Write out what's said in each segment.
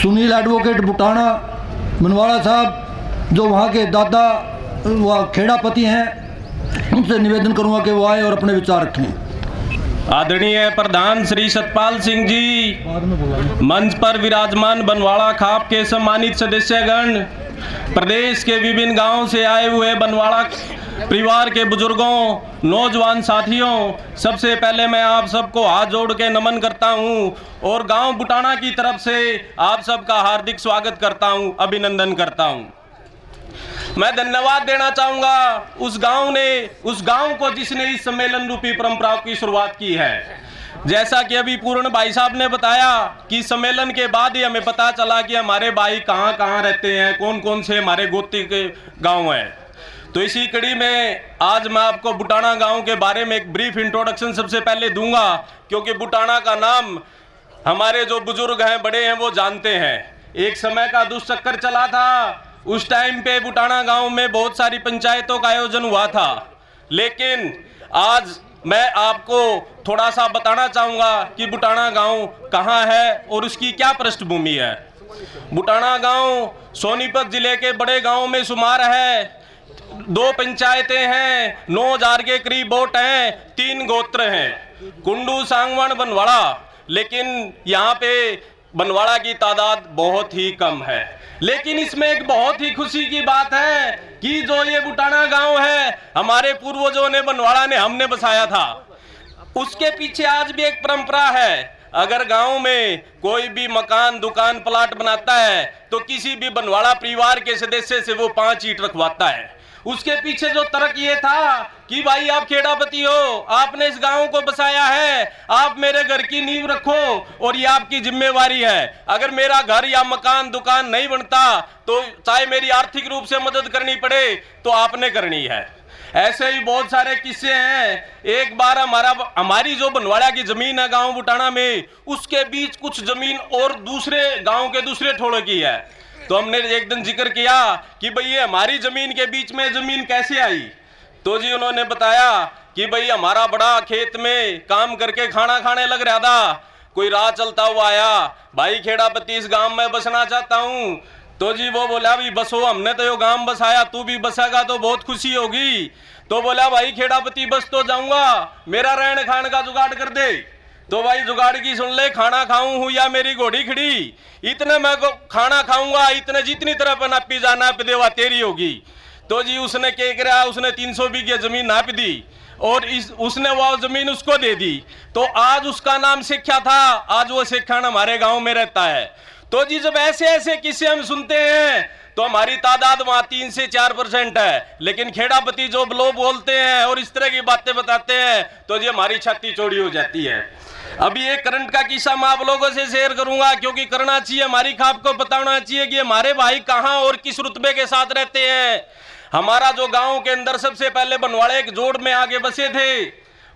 Sunil advocate Butana Banwara साहब, जो वहाँ के दादा वह खेड़ापति हैं, उनसे निवेदन करूँगा कि वो आए और अपने विचार रखें। आदरणीय प्रधान श्री सतपाल सिंह जी, मंच पर विराजमान बनवाड़ा खाप के सम्मानित सदस्यगण, प्रदेश के विभिन्न गांवों से आए हुए बनवाड़ा परिवार के बुजुर्गों, नौजवान साथियों, सबसे पहले मैं आप सबको हाथ जोड़ के नमन करता हूं और गांव बुटाना की तरफ से आप सबका हार्दिक स्वागत करता हूं, अभिनंदन करता हूं। मैं धन्यवाद देना चाहूंगा उस गांव को जिसने इस सम्मेलन रूपी परंपरा की शुरुआत की है। जैसा कि अभी पूर्ण भाई साहब ने बताया कि सम्मेलन के बाद ही हमें पता चला कि हमारे भाई कहां कहां रहते हैं, कौन कौन से हमारे गोत्री के गांव हैं। तो इसी कड़ी में आज मैं आपको बुटाना गांव के बारे में एक ब्रीफ इंट्रोडक्शन सबसे पहले दूंगा, क्योंकि बुटाना का नाम हमारे जो बुजुर्ग हैं, बड़े हैं, वो जानते हैं। एक समय का दुष्चक्कर चला था, उस टाइम पे बुटाना गांव में बहुत सारी पंचायतों का आयोजन हुआ था, लेकिन आज मैं आपको थोड़ा सा बताना चाहूँगा कि बुटाना गांव कहाँ है और उसकी क्या पृष्ठभूमि है। बुटाना गांव सोनीपत जिले के बड़े गाँव में शुमार है। 2 पंचायतें हैं, 9000 के करीब वोट हैं, 3 गोत्र हैं, कुंडू, सांगवण, बनवाड़ा। लेकिन यहाँ पे बनवाड़ा की तादाद बहुत ही कम है। लेकिन इसमें एक बहुत ही खुशी की बात है कि जो ये बुटाना गांव है, हमारे पूर्वजों ने, बनवाड़ा ने, हमने बसाया था। उसके पीछे आज भी एक परंपरा है। अगर गांव में कोई भी मकान, दुकान, प्लाट बनाता है तो किसी भी बनवाड़ा परिवार के सदस्य से वो 5 ईंट रखवाता है। उसके पीछे जो तर्क ये था कि भाई आप खेड़ापति हो, आपने इस गांव को बसाया है, आप मेरे घर की नींव रखो और ये आपकी जिम्मेवारी है। अगर मेरा घर या मकान, दुकान नहीं बनता तो चाहे मेरी आर्थिक रूप से मदद करनी पड़े तो आपने करनी है। ऐसे ही बहुत सारे किस्से हैं। एक बार हमारी जो बनवाड़ा की जमीन है गांव बुटाना में, उसके बीच कुछ जमीन और दूसरे गांव के दूसरे ठोड़ों की है। तो हमने एक दिन जिक्र किया कि भाई ये हमारी जमीन के बीच में जमीन कैसे आई। तो जी उन्होंने बताया कि भाई हमारा बड़ा खेत में काम करके खाना खाने लग रहा था, कोई राह चलता हुआ आया, भाई खेड़ापति इस गांव में बसना चाहता हूं। तो जी वो बोला भाई बसो, हमने तो ये गांव बसाया, तू भी बसेगा तो बहुत खुशी होगी। तो बोला भाई खेड़ापति बस तो जाऊंगा, मेरा रहने खाने का जुगाड़ कर दे। तो भाई जुगाड़ की सुन ले, खाना खाऊं हूं या मेरी घोड़ी खड़ी, इतने मैं खाना खाऊंगा, इतने जितनी तरफ नापी जा नाप देवा तेरी होगी। तो जी उसने क्या करा, उसने 300 बीघे जमीन नाप दी और उसने वो जमीन उसको दे दी। तो आज उसका नाम शेखा था, आज वो शेखान हमारे गांव में रहता है। तो जी जब ऐसे ऐसे किस्से हम सुनते हैं तो हमारी तादाद वहां 3 से 4% है, लेकिन खेड़ापति जो लोग बोलते हैं और इस तरह की बातें बताते हैं तो जी हमारी छाती चौड़ी हो जाती है। अभी एक करंट का किस्सा मैं आप लोगों से शेयर करूंगा, क्योंकि करना चाहिए, हमारी खाप को बताना चाहिए कि हमारे भाई कहां और किस रुतबे के साथ रहते हैं। हमारा जो गांव के अंदर सबसे पहले बनवाड़े एक जोड़ में आगे बसे थे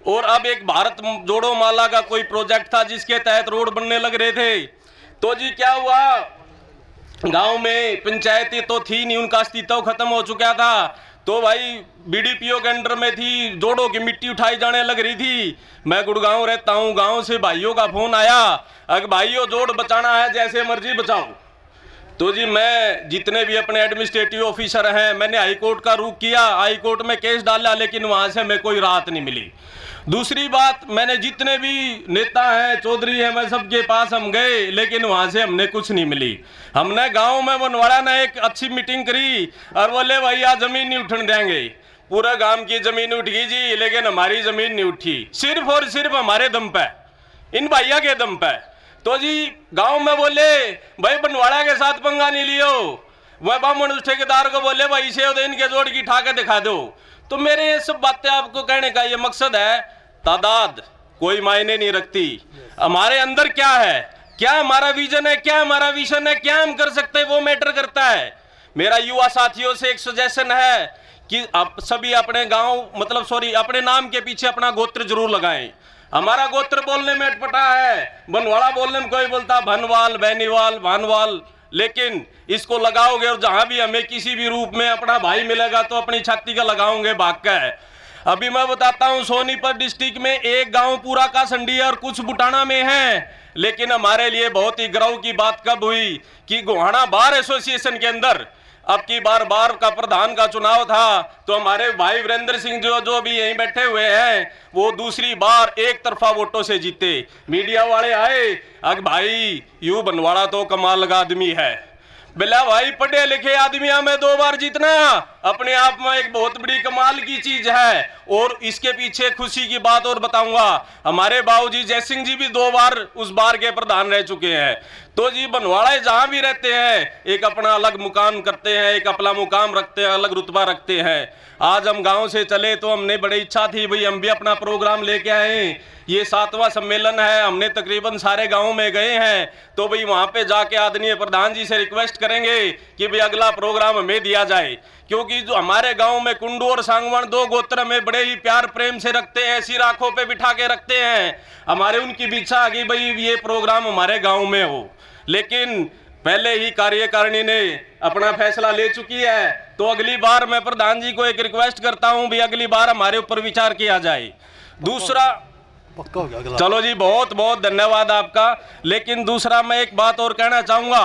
और अब एक भारत जोड़ो माला का कोई प्रोजेक्ट था जिसके तहत रोड बनने लग रहे थे। तो जी क्या हुआ, गांव में पंचायती तो थी नहीं, उनका अस्तित्व खत्म हो चुका था। तो भाई बीडीपीओ के अंडर में थी, जोड़ों की मिट्टी उठाई जाने लग रही थी। मैं गुड़गांव रहता हूं, गांव से भाइयों का फोन आया, अगर भाइयों जोड़ बचाना है जैसे मर्जी बचाओ। तो जी मैं जितने भी अपने एडमिनिस्ट्रेटिव ऑफिसर हैं, मैंने हाई कोर्ट का रुख किया, हाई कोर्ट में केस डाला, लेकिन वहां से हमें कोई राहत नहीं मिली। दूसरी बात, मैंने जितने भी नेता हैं, चौधरी हैं, मैं सबके पास हम गए, लेकिन वहां से हमने कुछ नहीं मिली। हमने गांव में बनवाड़ा ने एक अच्छी मीटिंग करी और बोले भैया जमीन नहीं उठने देंगे। पूरा गांव की जमीन उठ गई जी, लेकिन हमारी जमीन नहीं उठी, सिर्फ और सिर्फ हमारे दम पे, इन भैया के दम पे। तो जी गांव में बोले भाई बनवाड़ा के साथ पंगा नहीं लियो। वह बामण ठेकेदार को बोले भाई इसे इनके जोड़ की ठाके दिखा दो। तो मेरे ये सब बातें आपको कहने का ये मकसद है, तादाद कोई मायने नहीं रखती, हमारे अंदर क्या है, क्या हमारा विजन है, क्या हमारा विजन है, क्या हम कर सकते हैं, वो मैटर करता है। मेरा युवा साथियों से एक सजेशन है कि आप सभी अपने गांव अपने नाम के पीछे अपना गोत्र जरूर लगाएं। हमारा गोत्र बोलने में अटपटा है, बनवाड़ा बोलने में कोई बोलता भनवाल, बैनीवाल, भानवाल, लेकिन इसको लगाओगे और जहां भी हमें किसी भी रूप में अपना भाई मिलेगा तो अपनी छाती का लगाओगे, भाग का है। अभी मैं बताता हूं, सोनीपत डिस्ट्रिक्ट में एक गांव पूरा का संडी और कुछ बुटाना में है। लेकिन हमारे लिए बहुत ही गर्व की बात कब हुई कि गोहाना बार एसोसिएशन के अंदर अब की बार का प्रधान का चुनाव था, तो हमारे भाई वीरेंद्र सिंह जो भी यहीं बैठे हुए हैं, वो दूसरी बार एक तरफा वोटों से जीते। मीडिया वाले आए, अग भाई यू बनवाड़ा तो कमाल का आदमी है। बिल्ला भाई, पढ़े लिखे आदमियों में 2 बार जीतना अपने आप में एक बहुत बड़ी कमाल की चीज है। और इसके पीछे खुशी की बात और बताऊंगा, हमारे बाबूजी जय सिंह जी भी 2 बार उस बार के प्रधान रह चुके हैं। तो जी बनवाड़े जहां भी रहते हैं एक अपना अलग मुकाम करते हैं, एक अपना मुकाम रखते हैं, अलग रुतबा रखते हैं। आज हम गांव से चले तो हमने बड़ी इच्छा थी भाई हम भी अपना प्रोग्राम लेके आए। ये 7वां सम्मेलन है, हमने तकरीबन सारे गांव में गए हैं, तो भाई वहां पे जाके आदरणीय प्रधान जी से रिक्वेस्ट करेंगे कि भाई अगला प्रोग्राम हमें दिया जाए। क्योंकि जो हमारे गांव में कुंडू और सांगवान 2 गोत्र में बड़े ही प्यार प्रेम से रखते हैं, ऐसी राखों पे बिठा के रखते हैं। हमारे उनकी भी इच्छा आ गई भाई ये प्रोग्राम हमारे गाँव में हो, लेकिन पहले ही कार्यकारिणी ने अपना फैसला ले चुकी है। तो अगली बार मैं प्रधान जी को एक रिक्वेस्ट करता हूं भी अगली बार हमारे ऊपर विचार किया जाए। दूसरा, चलो जी बहुत बहुत धन्यवाद आपका। लेकिन दूसरा मैं एक बात और कहना चाहूंगा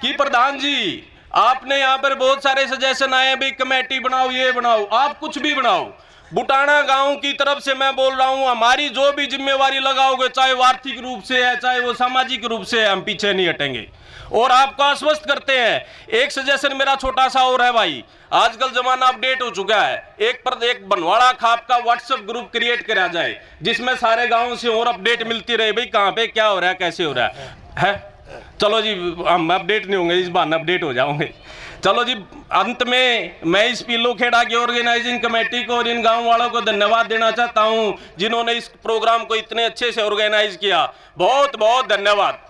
कि प्रधान जी आपने यहाँ पर बहुत सारे सजेशन आए भी कमेटी बनाओ, ये बनाओ, आप कुछ भी बनाओ। बुटाना गांव की तरफ से मैं बोल रहा हूं, हमारी जो भी जिम्मेवारी लगाओगे, चाहे वो आर्थिक रूप से है चाहे वो सामाजिक रूप से है, हम पीछे नहीं हटेंगे और आपको आश्वस्त करते हैं। एक सजेशन मेरा छोटा सा और है भाई, आजकल जमाना अपडेट हो चुका है, एक बनवाड़ा खाप का व्हाट्सएप ग्रुप क्रिएट करा जाए जिसमें सारे गाँव से और अपडेट मिलती रहे भाई कहाँ पे क्या हो रहा है, कैसे हो रहा है। चलो जी हम अपडेट नहीं होंगे, इस बार अपडेट हो जाओगे। चलो जी अंत में मैं इस पीलू खेड़ा की ऑर्गेनाइजिंग कमेटी को और इन गांव वालों को धन्यवाद देना चाहता हूं जिन्होंने इस प्रोग्राम को इतने अच्छे से ऑर्गेनाइज किया। बहुत बहुत धन्यवाद।